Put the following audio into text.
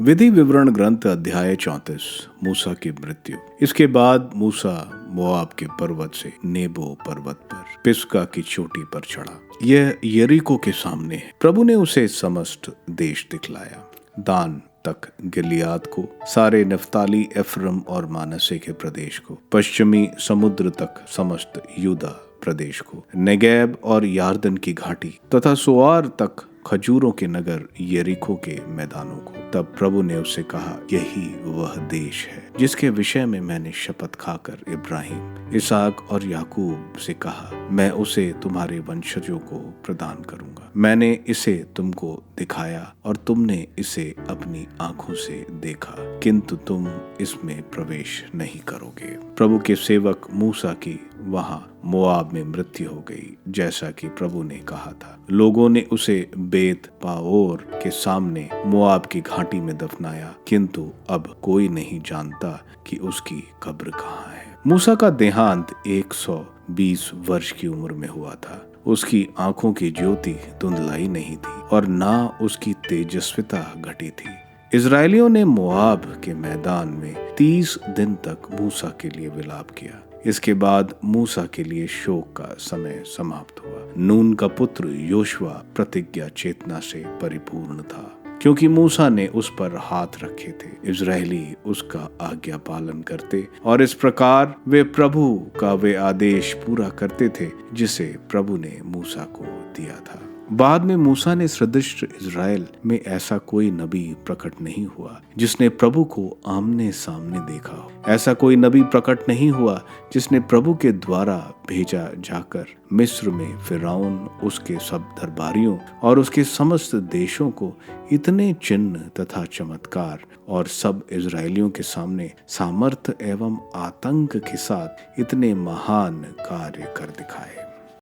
विधि विवरण ग्रंथ अध्याय 34। मूसा की मृत्यु। इसके बाद मूसा मोआब के पर्वत से नेबो पर्वत पर पिस्गा की चोटी पर चढ़ा। यह यरीको के सामने है। प्रभु ने उसे समस्त देश दिखलाया, दान तक गिलियाद को, सारे नफ्ताली, एफ्रम और मानसे के प्रदेश को, पश्चिमी समुद्र तक समस्त यूदा प्रदेश को, नेगेब और यार्दन की घाटी तथा सोआर तक खजूरों के नगर यरीको के मैदानों को। तब प्रभु ने उससे कहा, यही वह देश है जिसके विषय में मैंने शपथ खाकर इब्राहिम, इसहाक और याकूब से कहा, मैं उसे तुम्हारे वंशजों को प्रदान करूंगा। मैंने इसे तुमको दिखाया और तुमने इसे अपनी आंखों से देखा, किंतु तुम इसमें प्रवेश नहीं करोगे। प्रभु के सेवक मूसा की वहां मोआब में मृत्यु हो गई, जैसा कि प्रभु ने कहा था। लोगों ने उसे बेत पाओर के सामने मोआब की घाटी में दफनाया, किंतु अब कोई नहीं जानता कि उसकी कब्र कहाँ है। मूसा का देहांत 120 वर्ष की उम्र में हुआ था। उसकी आंखों की ज्योति धुंधलाई नहीं थी और ना उसकी तेजस्विता घटी थी। इजरायलियों ने मोआब के मैदान में 30 दिन तक मूसा के लिए विलाप किया। इसके बाद मूसा के लिए शोक का समय समाप्त हुआ। नून का पुत्र योशुआ प्रतिज्ञा चेतना से परिपूर्ण था, क्योंकि मूसा ने उस पर हाथ रखे थे। इजरायली उसका आज्ञा पालन करते और इस प्रकार वे प्रभु का वे आदेश पूरा करते थे जिसे प्रभु ने मूसा को दिया था। बाद में मूसा ने सदृश इजराइल में ऐसा कोई नबी प्रकट नहीं हुआ जिसने प्रभु को आमने सामने देखा हो। ऐसा कोई नबी प्रकट नहीं हुआ जिसने प्रभु के द्वारा भेजा जाकर मिस्र में फिरौन, उसके सब दरबारियों और उसके समस्त देशों को इतने चिन्ह तथा चमत्कार और सब इजरायलियों के सामने सामर्थ एवं आतंक के साथ इतने महान कार्य कर दिखाए।